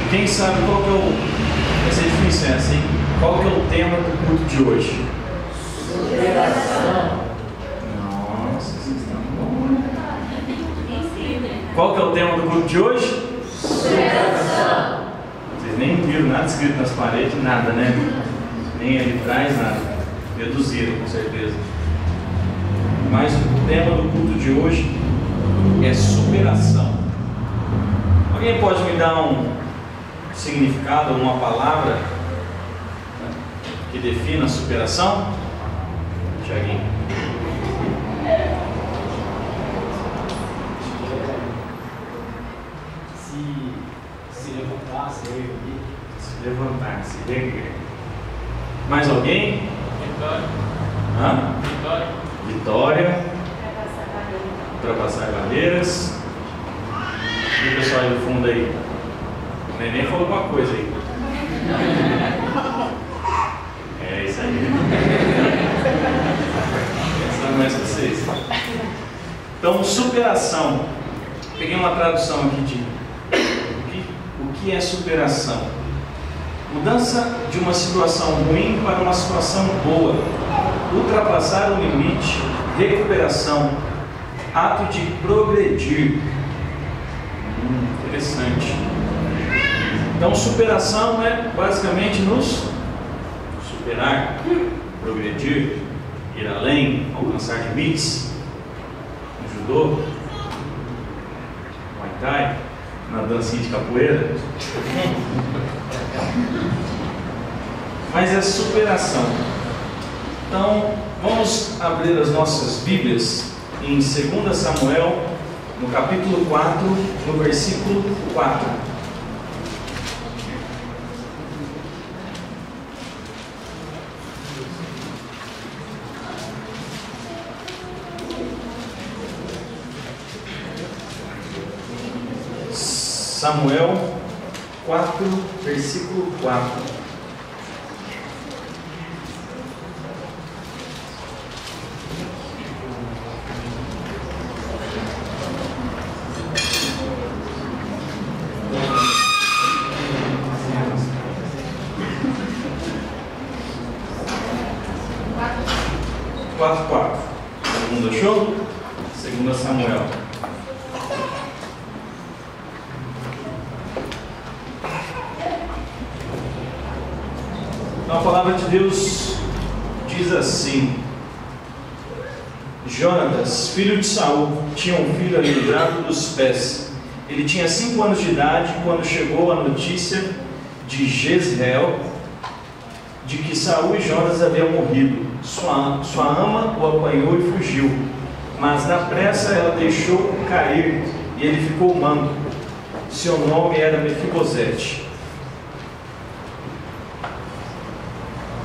Quem sabe qual que é o... Vai ser difícil essa, hein? Qual que é o tema do culto de hoje? Superação. Nossa, vocês estão bons. Qual que é o tema do culto de hoje? Superação. Vocês nem viram nada escrito nas paredes, nada, né? Nem ali atrás, nada. Deduziram, com certeza. Mas o tema do culto de hoje é superação. Alguém pode me dar um significado, uma palavra que defina a superação? Tiaguinho. Se levantar, se reerguer. Se levantar, se erguer. Mais alguém? Vitória. Hã? Vitória. Vitória. Ultrapassar barreiras. E o pessoal aí do fundo aí? O neném falou alguma coisa aí. É isso aí. Pensando mais que vocês. Então, superação. Peguei uma tradução aqui de o que é superação. Mudança de uma situação ruim para uma situação boa. Ultrapassar o limite. Recuperação. Ato de progredir. Interessante. Então, superação é basicamente nos superar, progredir, ir além, alcançar limites. No judô, muay thai, na dancinha de capoeira. Mas é superação. Então, vamos abrir as nossas Bíblias em 2 Samuel, no capítulo 4, no versículo 4. Samuel 4, versículo 4. Todo mundo achou? 2 Samuel. Então a palavra de Deus diz assim: Jonatas, filho de Saul, tinha um filho aleijado dos pés. Ele tinha 5 anos de idade quando chegou a notícia de Jezreel de que Saul e Jonatas haviam morrido. Sua ama o apanhou e fugiu, mas na pressa ela deixou cair e ele ficou manco. Seu nome era Mefibosete.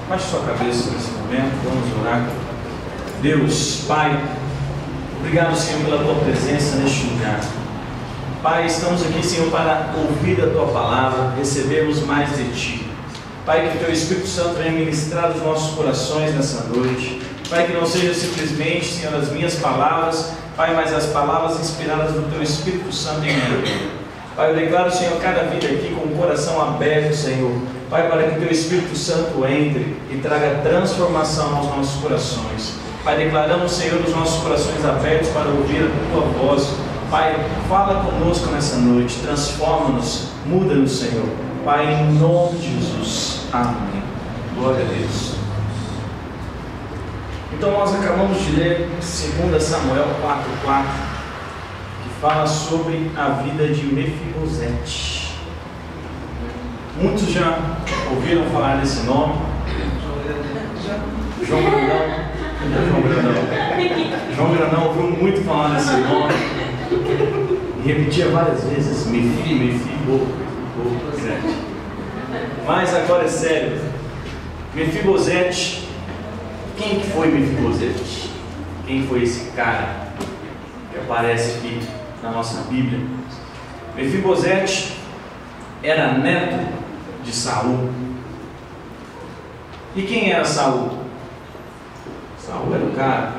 Baixe sua cabeça nesse momento, vamos orar. Deus, Pai, obrigado, Senhor, pela Tua presença neste lugar. Pai, estamos aqui, Senhor, para ouvir a Tua palavra, recebermos mais de Ti. Pai, que o Teu Espírito Santo venha ministrar os nossos corações nessa noite. Pai, que não seja simplesmente, Senhor, as minhas palavras, Pai, mas as palavras inspiradas do Teu Espírito Santo em minha vida. Pai, eu declaro, Senhor, cada vida aqui com o coração aberto, Senhor. Pai, para que o Teu Espírito Santo entre e traga transformação aos nossos corações. Pai, declaramos, Senhor, os nossos corações abertos para ouvir a Tua voz. Pai, fala conosco nessa noite, transforma-nos, muda-nos, Senhor. Pai, em nome de Jesus. Amém. Glória a Deus. Então nós acabamos de ler 2 Samuel 4,4, que fala sobre a vida de Mefibosete. Muitos já ouviram falar desse nome. João Grandão ouviu muito falar desse nome e repetia várias vezes: Mefibosete. Mas agora é sério. Mefibosete, quem que foi Mefibosete? Quem foi esse cara que aparece aqui na nossa Bíblia? Mefibosete era neto de Saul. E quem era Saul? Saul era o cara.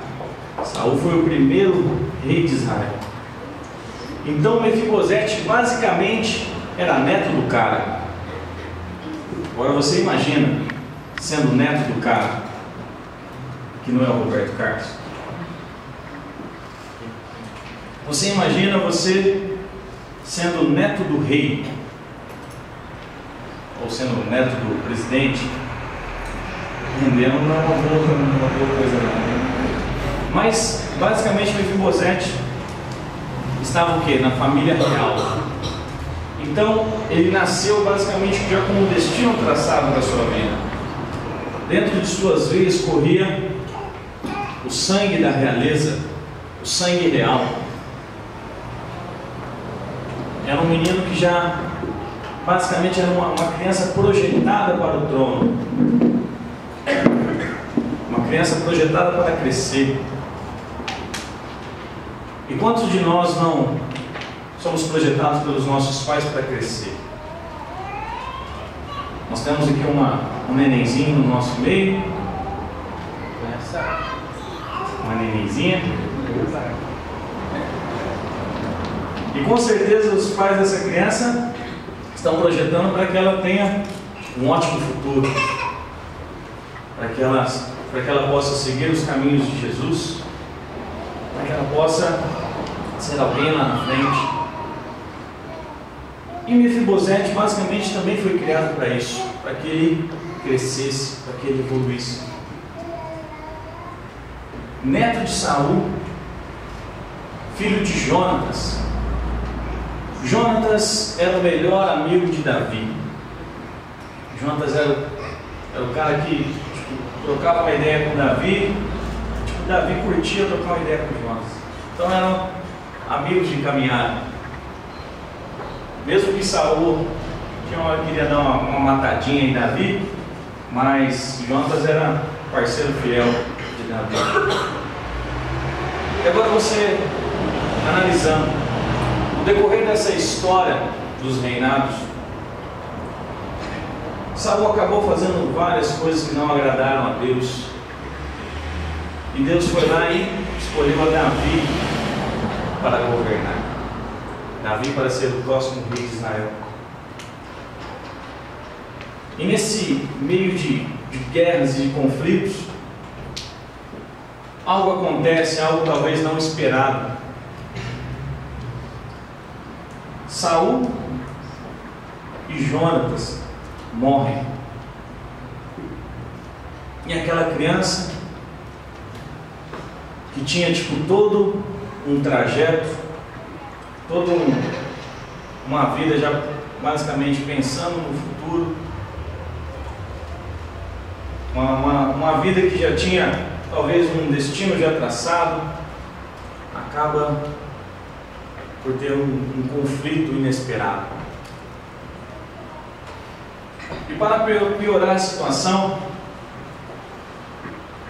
Saul foi o primeiro rei de Israel. Então Mefibosete basicamente era neto do cara. Agora você imagina sendo neto do cara, que não é o Roberto Carlos. Você imagina você sendo neto do rei, ou sendo neto do presidente. Entendendo não é uma boa coisa não. Mas basicamente Mefibosete estava o quê? Na família real. Então ele nasceu basicamente já com o destino traçado para a sua vida. Dentro de suas veias corria o sangue da realeza, o sangue real. Era um menino que já basicamente era uma criança projetada para o trono, uma criança projetada para crescer. E quantos de nós não somos projetados pelos nossos pais para crescer? Nós temos aqui um nenenzinho no nosso meio, uma nenenzinha. E com certeza os pais dessa criança estão projetando para que ela tenha um ótimo futuro, para que ela possa seguir os caminhos de Jesus, para que ela possa ser alguém lá na frente. E Mefibosete basicamente também foi criado para isso, para que ele crescesse, para que ele evoluísse. Neto de Saul, filho de Jonatas. Jonatas era o melhor amigo de Davi. Jonatas era o cara que trocava uma ideia com Davi. Davi curtia trocar uma ideia com Jonatas. Então eram amigos de caminhada. Mesmo que Saul tinha uma hora que queria dar uma matadinha em Davi, mas Jonatas era parceiro fiel de Davi. E agora você, analisando no decorrer dessa história dos reinados, Saul acabou fazendo várias coisas que não agradaram a Deus. E Deus foi lá e escolheu a Davi para governar. Davi para ser o próximo rei de Israel. E nesse meio de guerras e de conflitos, algo acontece, algo talvez não esperado. Saul e Jonatas morrem. E aquela criança que tinha todo um trajeto, toda uma vida já basicamente pensando no futuro, uma vida que já tinha talvez um destino já traçado, acaba por ter um conflito inesperado. E para piorar a situação,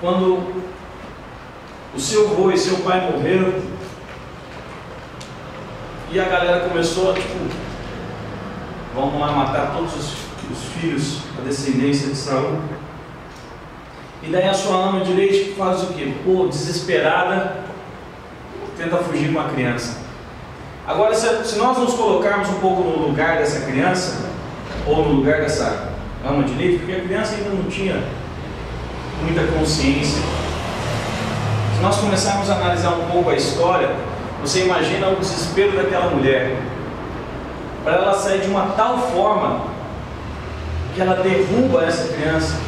quando o seu avô e seu pai morreram, e a galera começou vamos lá matar todos os filhos, a descendência de Saul. E daí a sua ama direita faz o quê? Desesperada, tenta fugir com a criança. Agora, se nós nos colocarmos um pouco no lugar dessa criança, ou no lugar dessa ama direita, porque a criança ainda não tinha muita consciência. Se nós começarmos a analisar um pouco a história, você imagina o desespero daquela mulher, para ela sair de uma tal forma que ela derruba essa criança,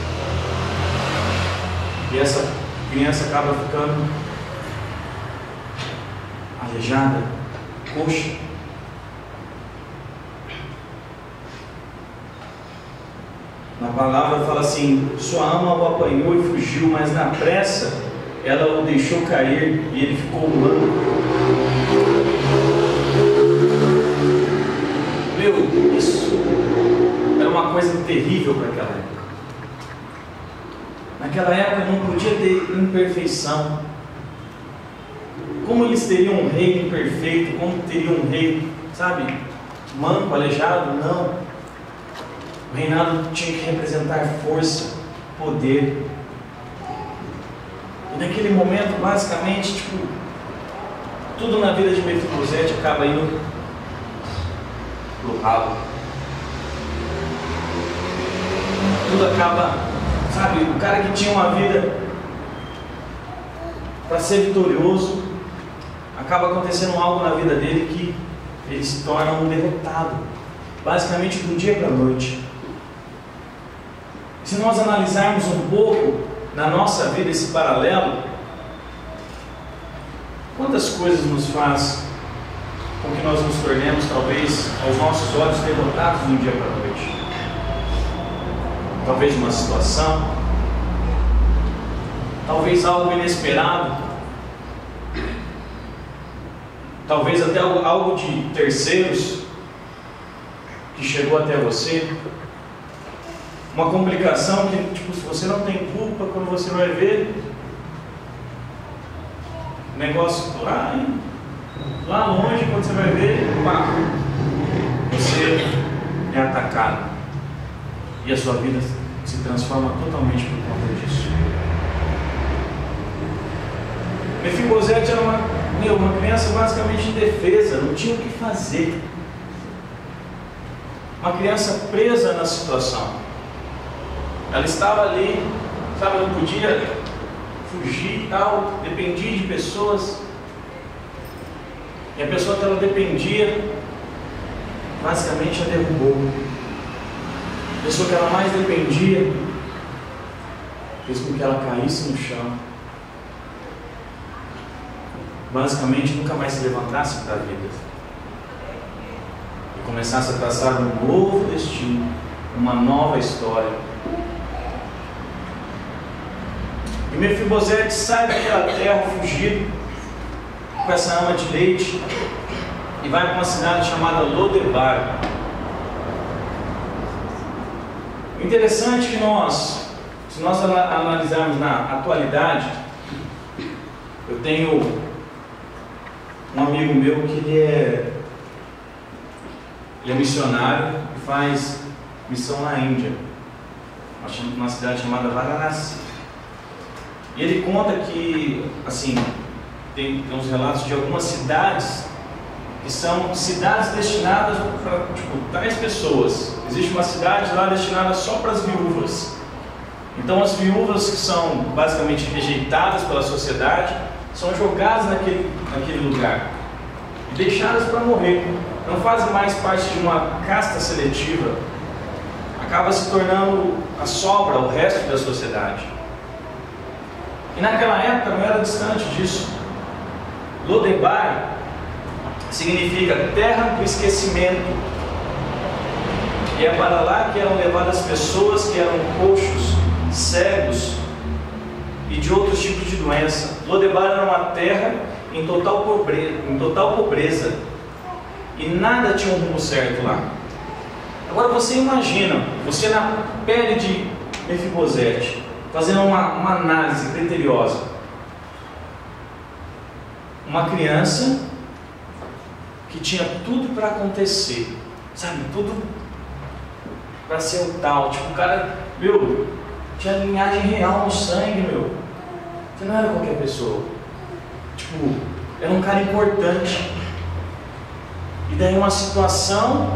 e essa criança acaba ficando aleijada, coxa. Na palavra fala assim: sua ama o apanhou e fugiu, mas na pressa ela o deixou cair e ele ficou manco. Isso era uma coisa terrível para aquela época. Naquela época não podia ter imperfeição. Como eles teriam um rei imperfeito? Como teriam um rei, manco, aleijado? Não. O reinado tinha que representar força, poder. E naquele momento, basicamente, tudo na vida de Mefibosete acaba indo pro ralo. Tudo acaba, sabe, o cara que tinha uma vida para ser vitorioso, acaba acontecendo algo na vida dele que ele se torna um derrotado, basicamente do dia para a noite. Se nós analisarmos um pouco na nossa vida esse paralelo, quantas coisas nos faz com que nós nos tornemos, talvez, aos nossos olhos, derrotados de um dia para a noite? Talvez uma situação, talvez algo inesperado, talvez até algo de terceiros que chegou até você, uma complicação que, tipo, se você não tem culpa, quando você vai ver, negócio lá longe, quando você vai ver, pá, você é atacado e a sua vida se transforma totalmente por conta disso. Mefibosete era uma criança basicamente indefesa, não tinha o que fazer. Uma criança presa na situação. Ela estava ali, sabe, não podia fugir e tal, dependia de pessoas. E a pessoa que ela dependia, basicamente a derrubou. A pessoa que ela mais dependia, fez com que ela caísse no chão. Basicamente nunca mais se levantasse para a vida. E começasse a traçar um novo destino, uma nova história. E Mefibosete sai daquela terra fugido, com essa ama de leite, e vai para uma cidade chamada Lodebar. O interessante é que se nós analisarmos na atualidade, eu tenho um amigo meu que ele é missionário e faz missão na Índia, uma cidade chamada Varanasi. E ele conta que, assim, tem uns relatos de algumas cidades que são cidades destinadas para, tipo, tais pessoas. Existe uma cidade lá destinada só para as viúvas. Então as viúvas que são basicamente rejeitadas pela sociedade são jogadas naquele lugar e deixadas para morrer. Não fazem mais parte de uma casta seletiva. Acaba se tornando a sobra, o resto da sociedade. E naquela época não era distante disso. Lodebar significa terra do esquecimento. E é para lá que eram levadas pessoas que eram coxos, cegos e de outros tipos de doença. Lodebar era uma terra em total pobreza. E nada tinha um rumo certo lá. Agora você imagina, você na pele de Mefibosete, fazendo uma análise criteriosa. Uma criança que tinha tudo para acontecer, sabe, tudo para ser o tal, tipo, o cara, tinha linhagem real no sangue, você não era qualquer pessoa, tipo, era um cara importante, e daí uma situação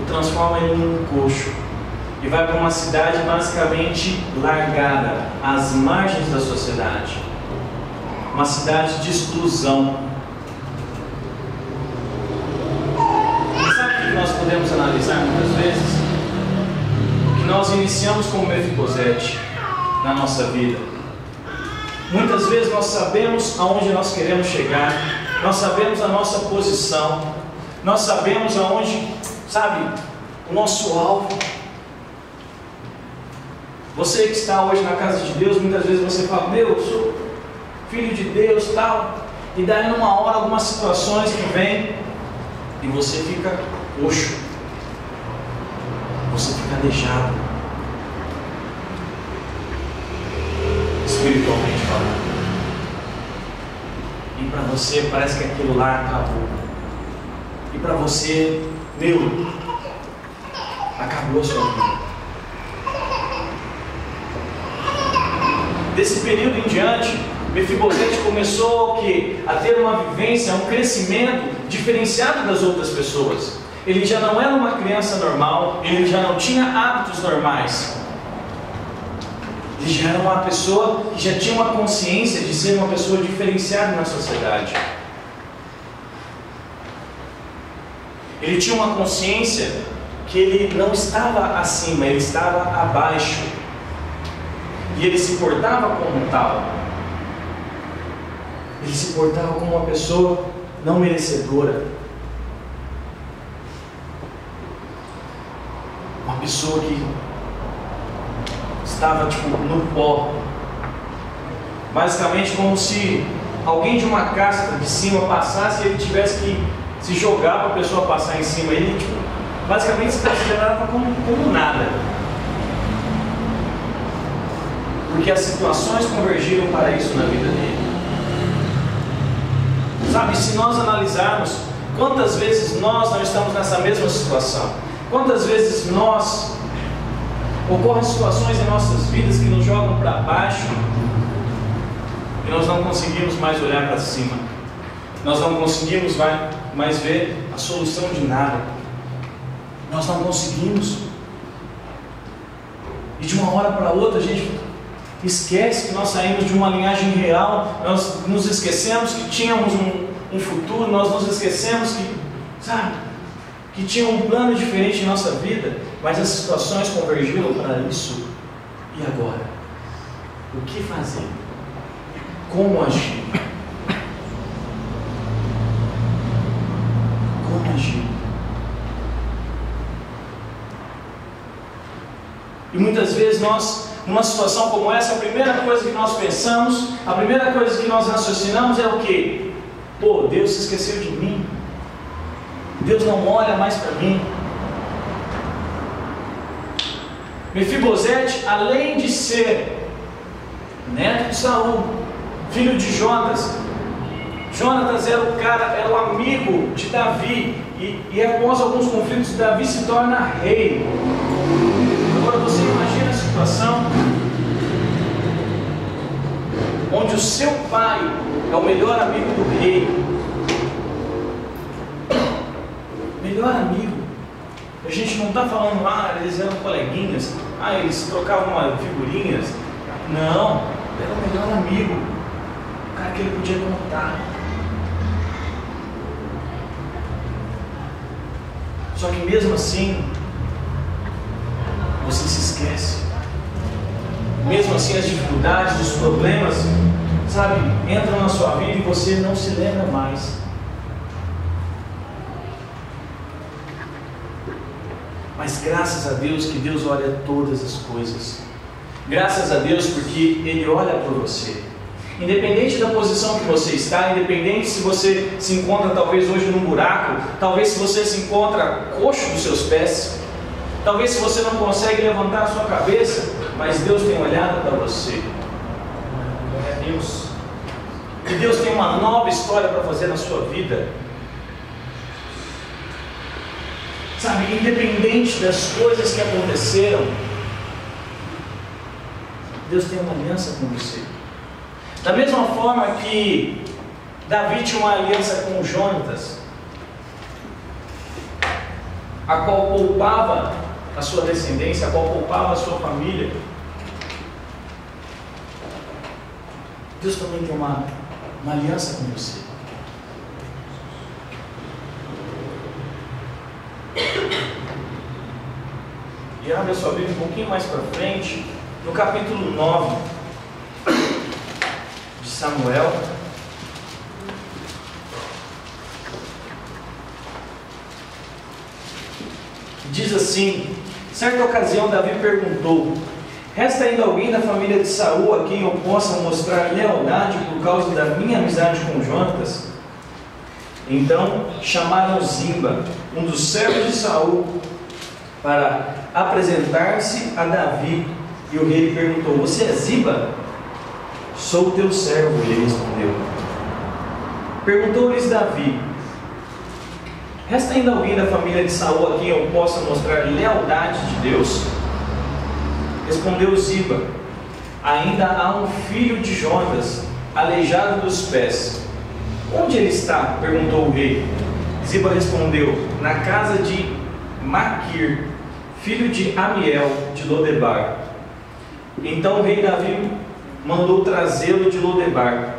o transforma ele num coxo, e vai para uma cidade basicamente largada, às margens da sociedade, uma cidade de exclusão. E sabe o que nós podemos analisar muitas vezes? Que nós iniciamos como Mefibosete na nossa vida. Muitas vezes nós sabemos aonde nós queremos chegar, nós sabemos a nossa posição, nós sabemos aonde, sabe, o nosso alvo. Você que está hoje na casa de Deus, muitas vezes você fala, eu sou filho de Deus, tal, e daí numa hora algumas situações que vêm e você fica coxo, você fica aleijado, espiritualmente falando, e para você parece que aquilo lá acabou, e para você, acabou a sua vida. Desse período em diante, Mefibosete começou a ter uma vivência, um crescimento diferenciado das outras pessoas. ele já não era uma criança normal, ele já não tinha hábitos normais. Ele já era uma pessoa que já tinha uma consciência de ser uma pessoa diferenciada na sociedade. Ele tinha uma consciência que ele não estava acima, ele estava abaixo. E ele se portava como tal. Ele se portava como uma pessoa não merecedora. Uma pessoa que estava no pó. Basicamente como se alguém de uma casca de cima passasse e ele tivesse que se jogar para a pessoa passar em cima. Ele basicamente se considerava como nada. Porque as situações convergiram para isso na vida dele. Sabe, se nós analisarmos quantas vezes nós não estamos nessa mesma situação, quantas vezes ocorrem situações em nossas vidas que nos jogam para baixo e nós não conseguimos mais olhar para cima, nós não conseguimos mais ver a solução de nada, nós não conseguimos, e de uma hora para outra a gente esquece que nós saímos de uma linhagem real, nós nos esquecemos que tínhamos um futuro, nós nos esquecemos que tinha um plano diferente em nossa vida, mas as situações convergiram para isso. E agora? O que fazer? Como agir? Como agir? E muitas vezes nós, numa situação como essa, a primeira coisa que nós pensamos, a primeira coisa que nós raciocinamos é o quê? Pô, Deus se esqueceu de mim. Deus não olha mais para mim. Mefibosete, além de ser neto de Saul, filho de Jonatas, Jonatas era era o amigo de Davi, e após alguns conflitos, Davi se torna rei. Agora você imagina a situação onde o seu pai é o melhor amigo do rei. Melhor amigo. A gente não está falando, eles eram coleguinhas, eles trocavam figurinhas. Não, era o melhor amigo, o cara que ele podia contar. Só que mesmo assim, você se esquece. Mesmo assim, as dificuldades, os problemas, entram na sua vida e você não se lembra mais. Mas graças a Deus que Deus olha todas as coisas. Graças a Deus porque Ele olha por você. Independente da posição que você está, independente se você se encontra talvez hoje num buraco, talvez se você se encontra coxo dos seus pés, talvez se você não consegue levantar a sua cabeça, mas Deus tem olhado para você. Glória a Deus. E Deus tem uma nova história para fazer na sua vida. Independente das coisas que aconteceram, Deus tem uma aliança com você. Da mesma forma que Davi tinha uma aliança com Jonatas, a qual poupava a sua descendência, a qual poupava a sua família, Deus também tem uma aliança com você. E abre a sua Bíblia um pouquinho mais para frente, no capítulo 9 de Samuel. Diz assim: certa ocasião Davi perguntou: resta ainda alguém da família de Saul a quem eu possa mostrar lealdade por causa da minha amizade com Jonatas? Então chamaram Ziba, um dos servos de Saul, para apresentar-se a Davi. E o rei perguntou: você é Ziba? Sou teu servo, ele respondeu. Perguntou-lhes Davi: resta ainda alguém da família de Saul a quem eu possa mostrar lealdade de Deus? Respondeu Ziba: ainda há um filho de Jonatas, aleijado dos pés. Onde ele está? Perguntou o rei. Ziba respondeu: na casa de Maquir, filho de Amiel, de Lodebar. Então o rei Davi mandou trazê-lo de Lodebar.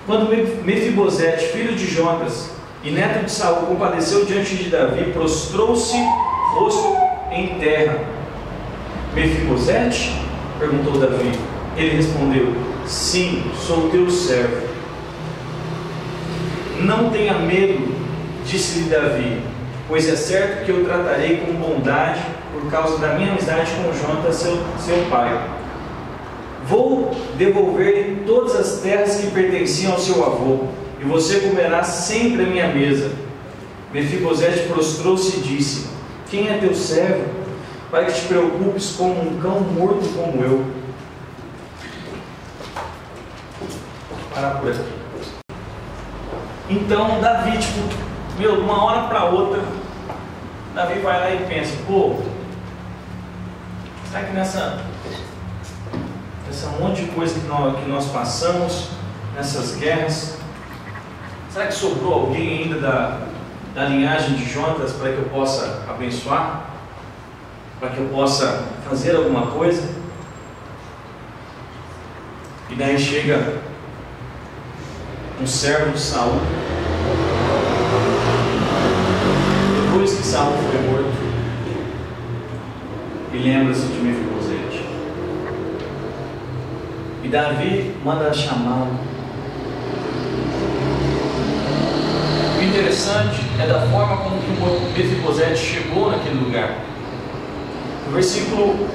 Quando Mefibosete, filho de Jonas e neto de Saul, compadeceu diante de Davi, prostrou-se rosto em terra. Mefibosete? Perguntou Davi. Ele respondeu: sim, sou teu servo. Não tenha medo, disse-lhe Davi, pois é certo que eu tratarei com bondade por causa da minha amizade com Jonas, seu pai. Vou devolver todas as terras que pertenciam ao seu avô, e você comerá sempre à minha mesa. Mefibosete prostrou-se e disse: quem é teu servo, para que te preocupes com um cão morto como eu? Vou parar por aqui. Então Davi, de uma hora para outra, Davi vai lá e pensa: pô, será que nessa monte de coisa que nós passamos, nessas guerras, será que sobrou alguém ainda da linhagem de Jonas para que eu possa abençoar? Para que eu possa fazer alguma coisa? E daí chega um servo de Saul, depois que Saul foi morto, e lembra-se de Mefibosete. E Davi manda chamá-lo. O interessante é da forma como que Mefibosete chegou naquele lugar. No versículo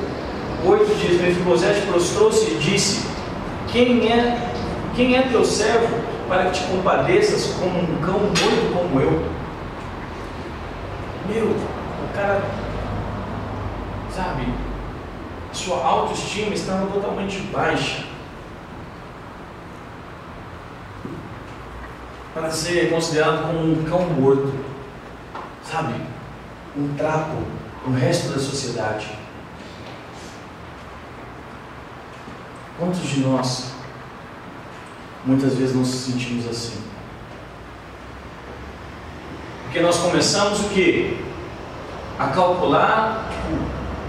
8 diz: Mefibosete prostrou-se e disse: quem é teu servo para que te compadeças como um cão morto como eu? O cara, sabe, sua autoestima estava totalmente baixa para ser considerado como um cão morto, sabe, um trapo no resto da sociedade. Quantos de nós muitas vezes não se sentimos assim? Porque nós começamos o quê? A calcular,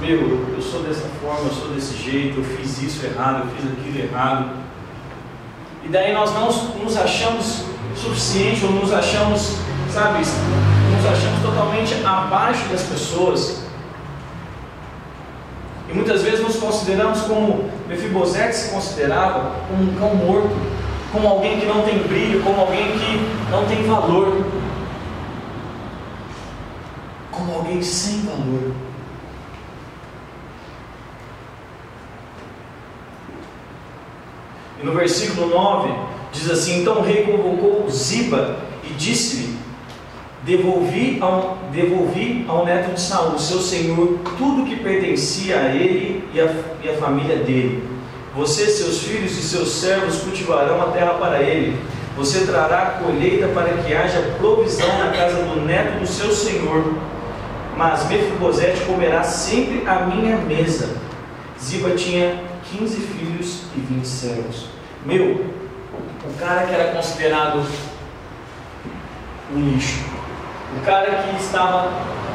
eu sou dessa forma, eu sou desse jeito, eu fiz isso errado, eu fiz aquilo errado. E daí nós não nos achamos suficientes, ou nos achamos, sabe, nos achamos totalmente abaixo das pessoas. E muitas vezes nos consideramos como Mefibosete se considerava, como um cão morto, como alguém que não tem brilho, como alguém que não tem valor, como alguém sem valor. E no versículo 9 diz assim: então o rei convocou Ziba e disse-lhe: devolvi ao neto de Saul, seu senhor, tudo que pertencia a ele e a família dele. Você, seus filhos e seus servos cultivarão a terra para ele. Você trará a colheita para que haja provisão na casa do neto do seu senhor. Mas Mefibosete comerá sempre à minha mesa. Ziba tinha 15 filhos e 20 servos. O cara que era considerado um lixo, o cara que estava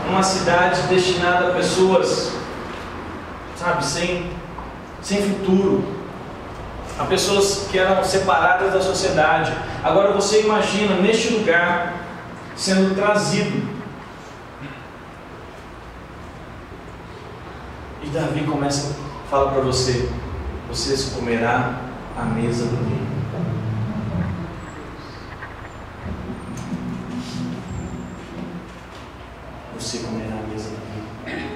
numa cidade destinada a pessoas, sabe, sem futuro, a pessoas que eram separadas da sociedade. Agora você imagina neste lugar sendo trazido. E Davi fala para você: você se comerá à mesa do rei. Você comerá à mesa do rei.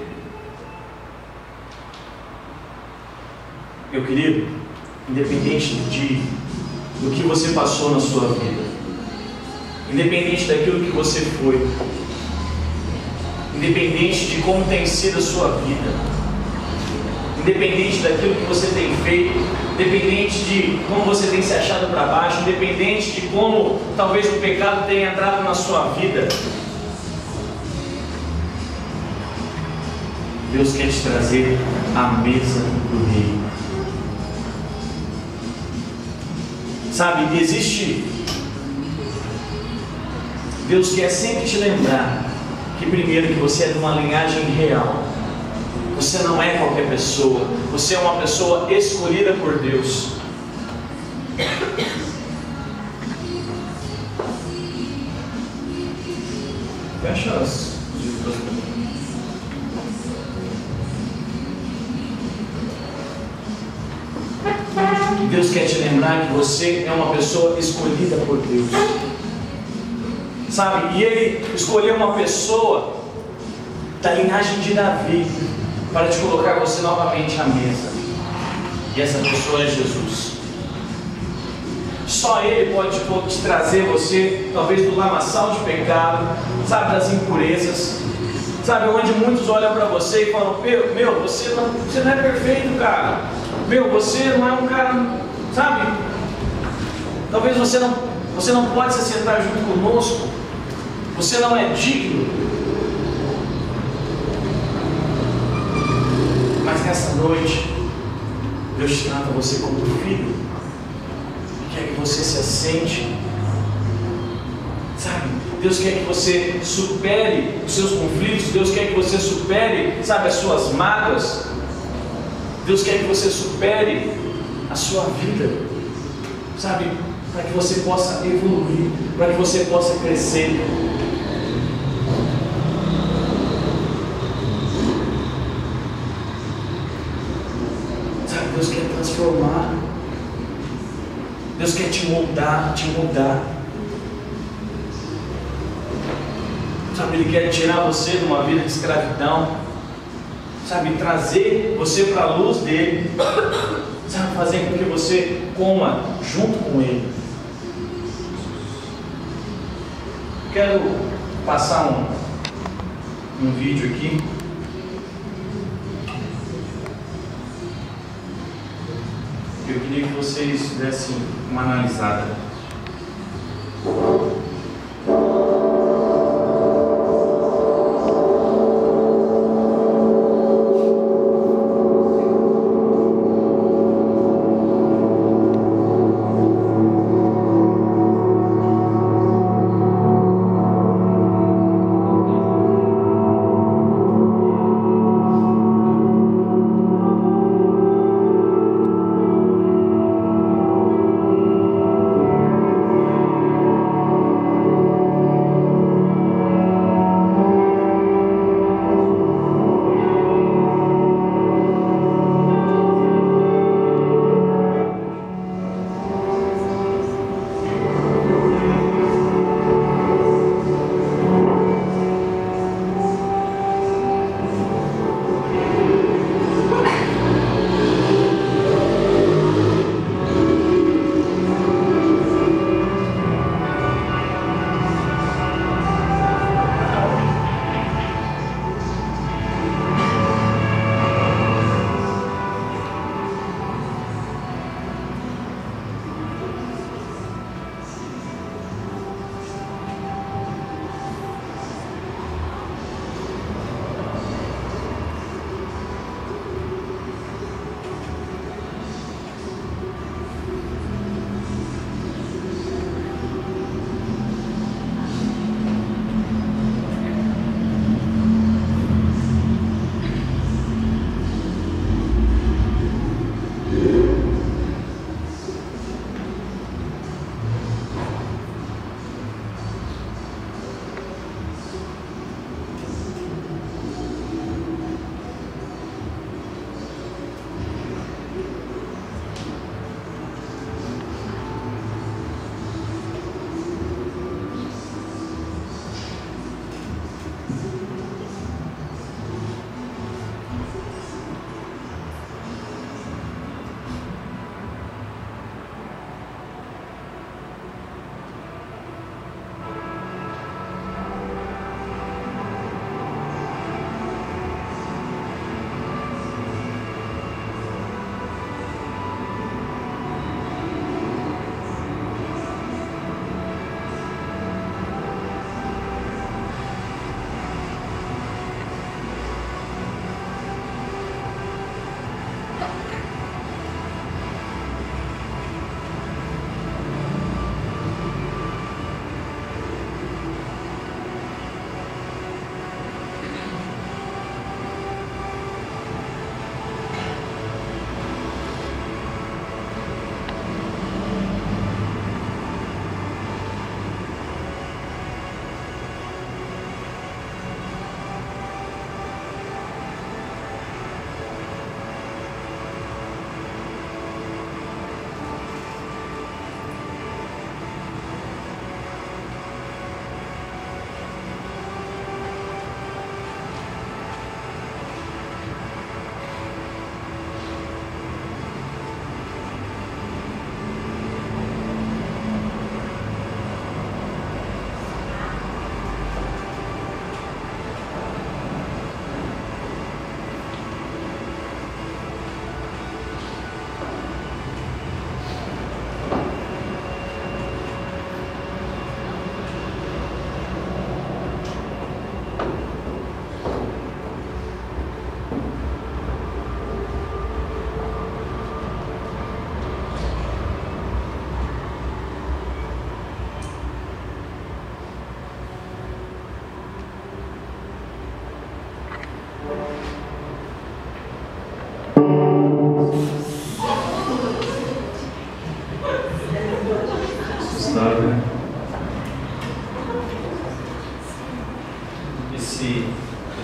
Meu querido, independente do que você passou na sua vida, independente daquilo que você foi, independente de como tem sido a sua vida, independente daquilo que você tem feito, independente de como você tem se achado para baixo, independente de como talvez o pecado tenha entrado na sua vida, Deus quer te trazer à mesa do rei. Sabe, Deus quer sempre te lembrar que primeiro que você é de uma linhagem real. Você não é qualquer pessoa. Você é uma pessoa escolhida por Deus. Fecha as duas. Deus quer te lembrar que você é uma pessoa escolhida por Deus. Sabe? E Ele escolheu uma pessoa da linhagem de Davi para te colocar você novamente à mesa. E essa pessoa é Jesus. Só Ele pode te trazer você, talvez, do lamaçal de pecado, sabe, das impurezas, sabe, onde muitos olham para você e falam: meu, você não é perfeito, cara. Meu, você não é um cara, sabe? Talvez você não pode se sentar junto conosco. Você não é digno. Mas nessa noite, Deus te trata você como filho. E quer que você se assente. Sabe? Deus quer que você supere os seus conflitos. Deus quer que você supere, sabe, as suas mágoas. Deus quer que você supere a sua vida. Sabe? Para que você possa evoluir. Para que você possa crescer. Deus quer transformar. Deus quer te moldar, te mudar. Sabe, Ele quer tirar você de uma vida de escravidão. Sabe, trazer você para a luz dEle. Sabe, fazer com que você coma junto com Ele. Quero passar um vídeo aqui. Eu queria que vocês dessem uma analisada.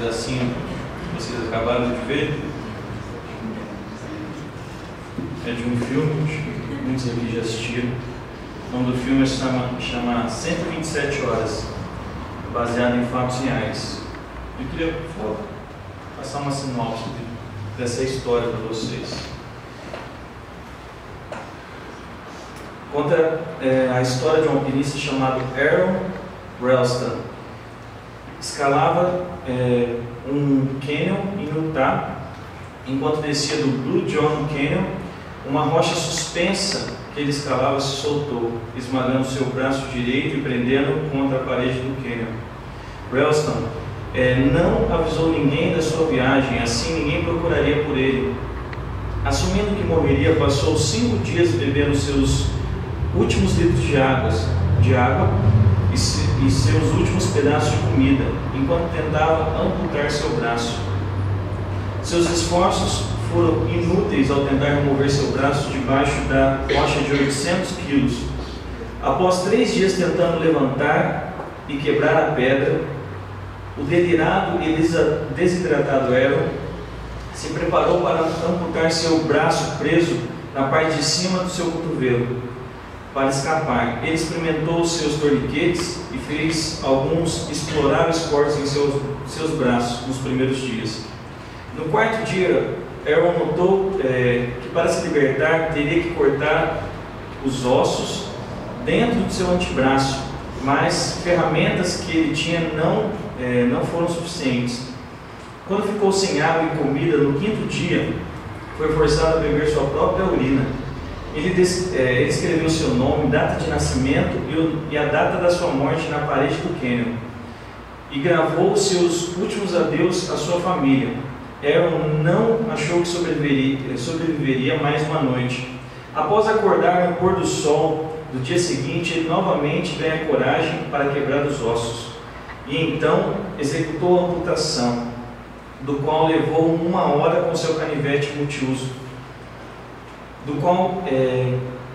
pedacinho que vocês acabaram de ver é de um filme, acho que muitos aqui já assistiram. O nome do filme chama 127 Horas, baseado em fatos reais. Eu queria passar uma sinopse dessa história para vocês. Conta a história de um alpinista chamado Aaron Ralston. Escalava um canyon em Utah. Enquanto descia do Blue John Canyon, uma rocha suspensa que ele escalava se soltou, esmagando seu braço direito e prendendo contra a parede do canyon. Ralston não avisou ninguém da sua viagem, assim ninguém procuraria por ele. Assumindo que morreria, passou 5 dias bebendo seus últimos litros de água e seus últimos pedaços de comida, enquanto tentava amputar seu braço. Seus esforços foram inúteis ao tentar remover seu braço debaixo da rocha de 800 quilos. Após 3 dias tentando levantar e quebrar a pedra, o delirado e desidratado Aaron se preparou para amputar seu braço preso na parte de cima do seu cotovelo. Para escapar, ele experimentou seus torniquetes e fez alguns exploráveis cortes em seus braços nos primeiros dias. No 4º dia, Aaron notou que para se libertar teria que cortar os ossos dentro do seu antebraço, mas ferramentas que ele tinha não foram suficientes. Quando ficou sem água e comida no 5º dia, foi forçado a beber sua própria urina. Ele escreveu seu nome, data de nascimento e a data da sua morte na parede do canyon e gravou seus últimos adeus à sua família. Aaron não achou que sobreviveria mais uma noite. Após acordar no pôr do sol do dia seguinte, ele novamente ganha coragem para quebrar os ossos e então executou a amputação, do qual levou 1 hora com seu canivete multiuso, do qual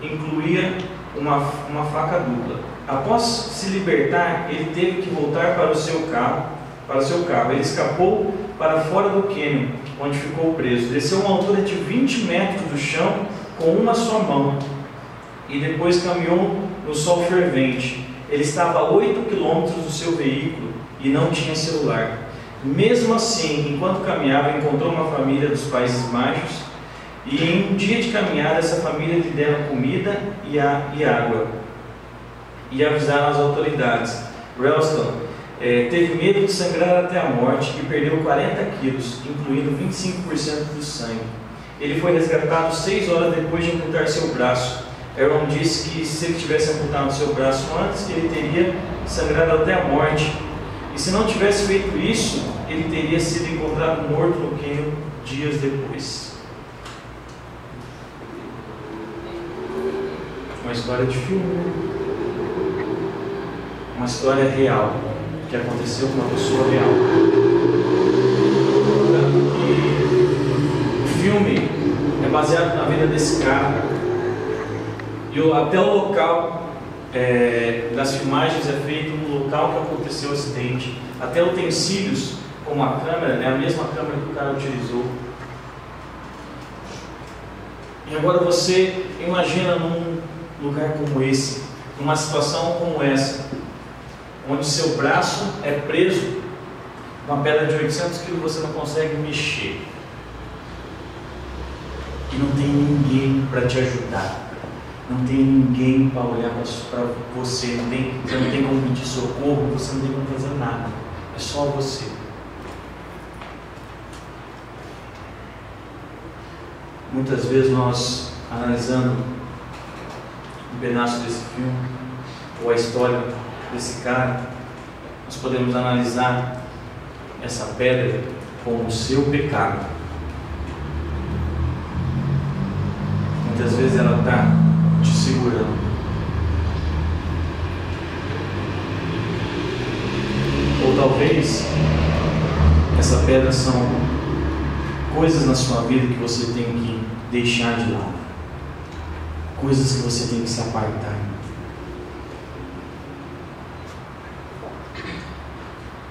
incluía uma faca dupla. Após se libertar, ele teve que voltar para o seu carro. Ele escapou para fora do cânion, onde ficou preso. Desceu uma altura de 20 metros do chão com uma só mão e depois caminhou no sol fervente. Ele estava a 8 quilômetros do seu veículo e não tinha celular. Mesmo assim, enquanto caminhava, encontrou uma família dos Países Baixos e em um dia de caminhada essa família lhe deram comida e água e avisaram as autoridades. Ralston teve medo de sangrar até a morte e perdeu 40 quilos, incluindo 25% do sangue. Ele foi resgatado 6 horas depois de amputar seu braço. Aaron disse que se ele tivesse amputado seu braço antes, ele teria sangrado até a morte. E se não tivesse feito isso, ele teria sido encontrado morto no cânion dias depois. Uma história de filme, uma história real, que aconteceu com uma pessoa real. E o filme é baseado na vida desse cara, e até o local das filmagens é feito no local que aconteceu o acidente. Até utensílios, como a câmera, é a mesma câmera que o cara utilizou. E agora você imagina num lugar como esse, numa situação como essa, onde seu braço é preso, uma pedra de 800 kg você não consegue mexer. E não tem ninguém para te ajudar. Não tem ninguém para olhar para você. Você não tem como pedir socorro, você não tem como fazer nada. É só você. Muitas vezes nós, analisando um pedaço desse filme, ou a história desse cara, nós podemos analisar essa pedra como o seu pecado. Muitas vezes ela está te segurando. Ou talvez essa pedra são coisas na sua vida que você tem que deixar de lado, coisas que você tem que se apartar.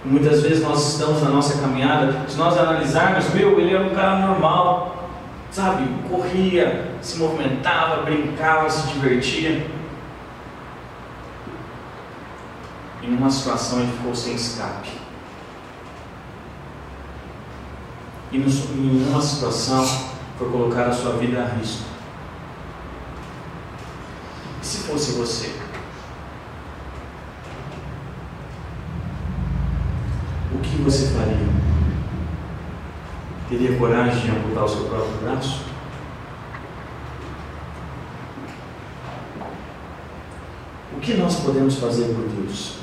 Muitas vezes nós estamos na nossa caminhada, se nós analisarmos, ele era um cara normal, sabe? Corria, se movimentava, brincava, se divertia. E numa situação ele ficou sem escape. E em uma situação foi colocar a sua vida a risco. E se fosse você? O que você faria? Teria coragem de amputar o seu próprio braço? O que nós podemos fazer por Deus?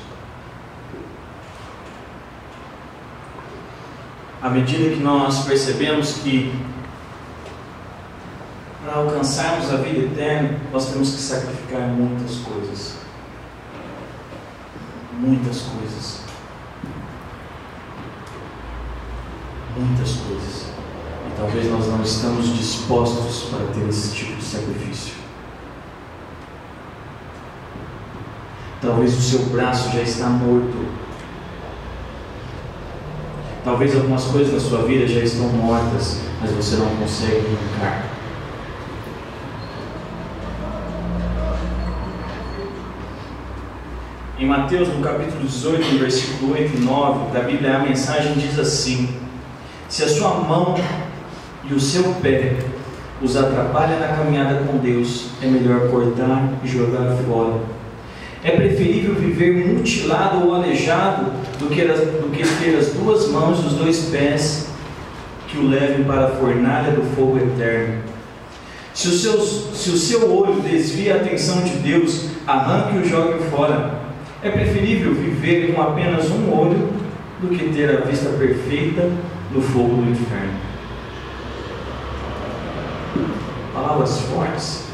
À medida que nós percebemos que para alcançarmos a vida eterna, nós temos que sacrificar muitas coisas. Muitas coisas. Muitas coisas. E talvez nós não estamos dispostos para ter esse tipo de sacrifício. Talvez o seu braço já está morto. Talvez algumas coisas na sua vida já estão mortas, mas você não consegue arrancar. Em Mateus, no capítulo 18, no versículo 8 e 9, da Bíblia, a mensagem diz assim: se a sua mão e o seu pé os atrapalham na caminhada com Deus, é melhor cortar e jogar fora. É preferível viver mutilado ou aleijado do que ter as duas mãos e os dois pés que o levem para a fornalha do fogo eterno. Se o seu olho desvia a atenção de Deus, arranque e o jogue fora. É preferível viver com apenas um olho do que ter a vista perfeita no fogo do inferno. Palavras fortes.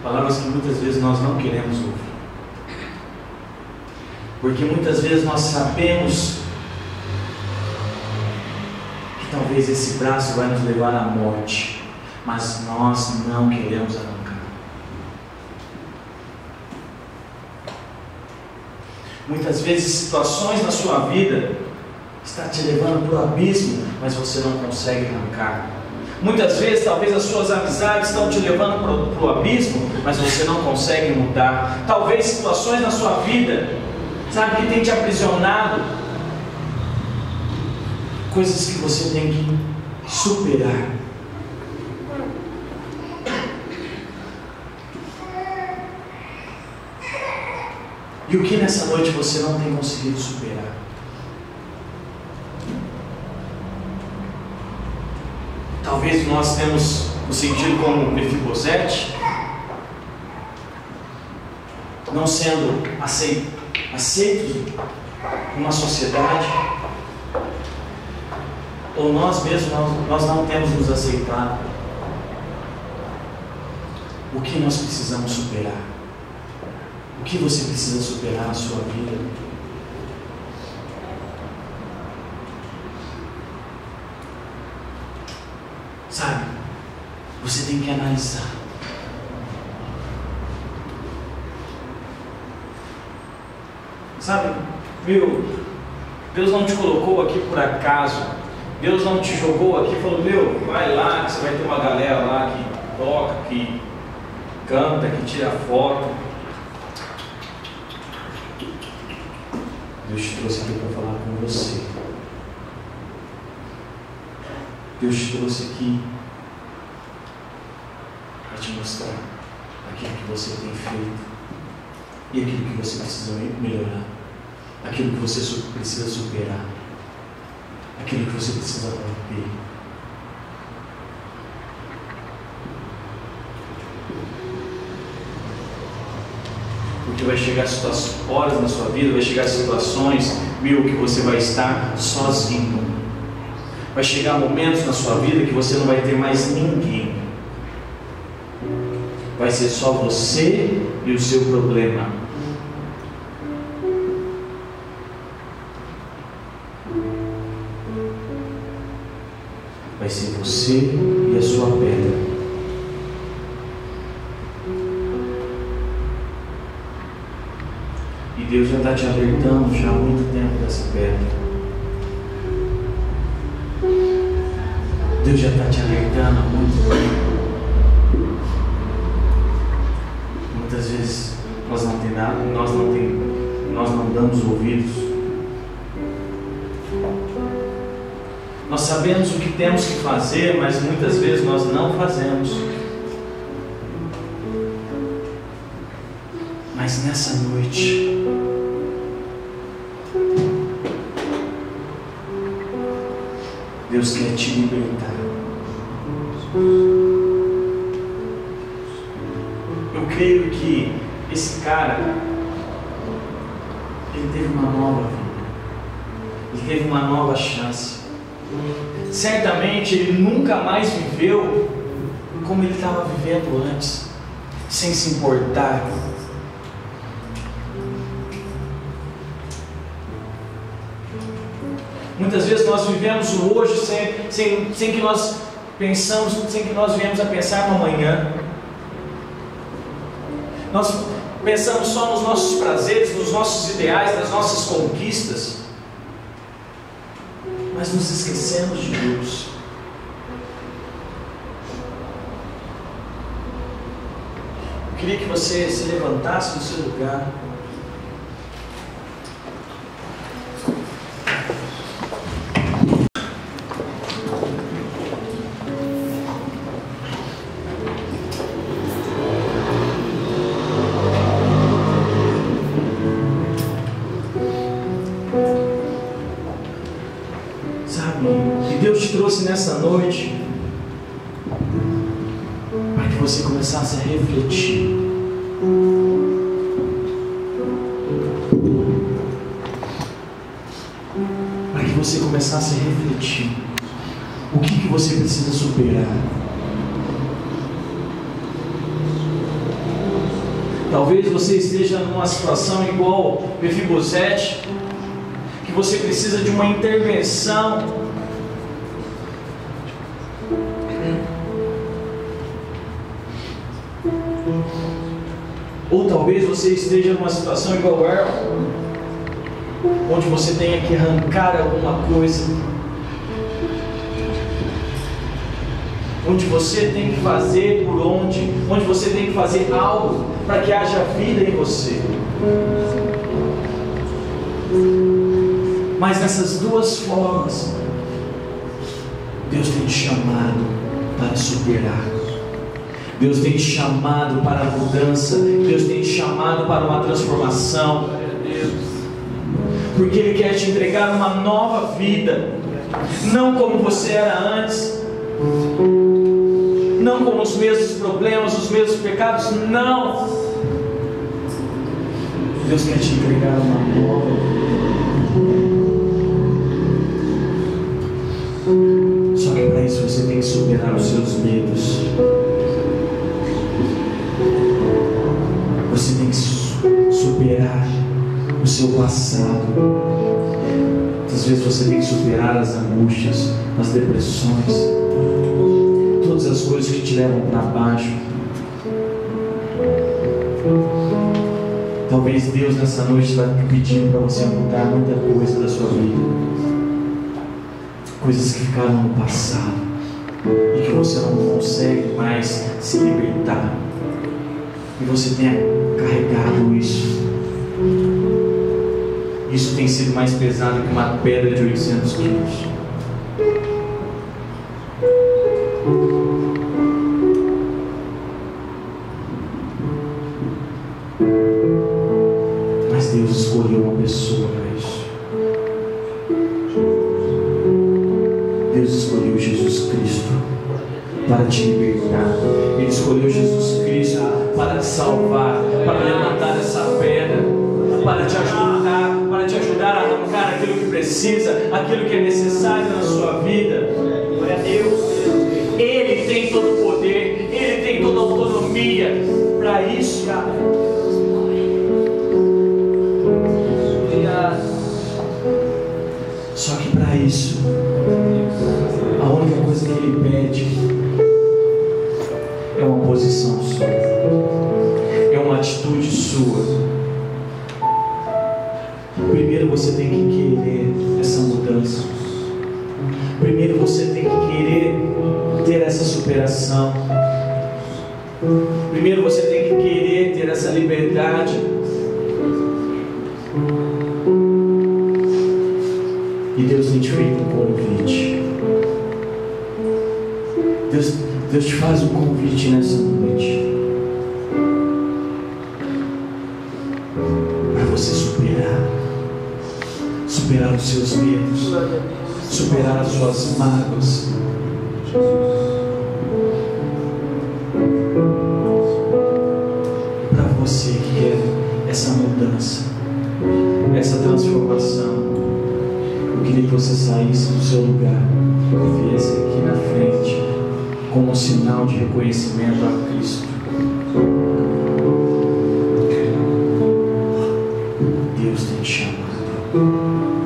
Palavras que muitas vezes nós não queremos ouvir. Porque muitas vezes nós sabemos que talvez esse braço vai nos levar à morte, mas nós não queremos arrancar. Muitas vezes situações na sua vida estão te levando para o abismo, mas você não consegue arrancar. Muitas vezes, talvez as suas amizades estão te levando para o abismo, mas você não consegue mudar. Talvez situações na sua vida, sabe, que tem te aprisionado. Coisas que você tem que superar. E o que nessa noite você não tem conseguido superar? Talvez nós temos o sentido como Mefibosete, não sendo aceitos numa sociedade, ou nós mesmos nós não temos nos aceitado. O que nós precisamos superar? O que você precisa superar na sua vida? Sabe, você tem que analisar. Sabe, Deus não te colocou aqui por acaso. Deus não te jogou aqui e falou: vai lá que você vai ter uma galera lá que toca, que canta, que tira foto. Deus te trouxe aqui para falar com você. Deus te trouxe aqui para te mostrar aquilo que você tem feito e aquilo que você precisa melhorar, aquilo que você precisa superar, aquilo que você precisa romper. Porque vai chegar horas na sua vida, vai chegar situações, que você vai estar sozinho. Vai chegar momentos na sua vida que você não vai ter mais ninguém. Vai ser só você e o seu problema. Vai ser você e a sua pedra. Deus já está te alertando já há muito tempo dessa pedra. Deus já está te alertando há muito tempo. Muitas vezes nós não temos nada, nós não damos ouvidos. Nós sabemos o que temos que fazer, mas muitas vezes nós não fazemos. Mas nessa noite, Deus quer te libertar. Eu creio que esse cara, ele teve uma nova vida, ele teve uma nova chance. Certamente ele nunca mais viveu como ele estava vivendo antes, sem se importar. Muitas vezes nós vivemos o hoje sem que nós pensamos, sem que nós viemos a pensar no amanhã. Nós pensamos só nos nossos prazeres, nos nossos ideais, nas nossas conquistas, mas nos esquecemos de Deus. Eu queria que você se levantasse do seu lugar. Trouxe nessa noite para que você começasse a refletir. Para que você começasse a refletir o que você precisa superar. Talvez você esteja numa situação igual Mefibosete, que você precisa de uma intervenção. Ou talvez você esteja numa situação igual Errol, onde você tenha que arrancar alguma coisa, onde você tem que fazer onde você tem que fazer algo para que haja vida em você. Mas nessas duas formas, Deus tem te chamado para superar. Deus tem te chamado para a mudança. Deus tem te chamado para uma transformação. Porque Ele quer te entregar uma nova vida. Não como você era antes. Não com os mesmos problemas, os mesmos pecados. Não. Deus quer te entregar uma nova vida. Só que para isso você tem que superar os seus medos. Você tem que superar o seu passado. Às vezes você tem que superar as angústias, as depressões, todas as coisas que te levam para baixo. Talvez Deus nessa noite está te pedindo para você mudar muita coisa da sua vida, coisas que ficaram no passado e que você não consegue mais se libertar. E você tenha carregado isso. Isso tem sido mais pesado que uma pedra de 800 quilos. Mas Deus escolheu uma pessoa para isso. Deus escolheu Jesus Cristo para te libertar. Ele escolheu Jesus Cristo para te salvar, para levantar essa pedra, para te ajudar a arrancar aquilo que precisa, aquilo que é necessário na sua vida. Glória a Deus. Ele tem todo o poder, Ele tem toda a autonomia para isso, cara. Só que para isso, a única coisa que Ele pede é uma posição sua, é uma atitude sua. E Deus tem te feito um convite. Deus te faz um convite nessa noite para você superar os seus medos, superar as suas mágoas. Para você que quer essa mudança, essa transformação, eu queria que você saísse do seu lugar e viesse aqui na frente como um sinal de reconhecimento a Cristo. Deus tem te chamado.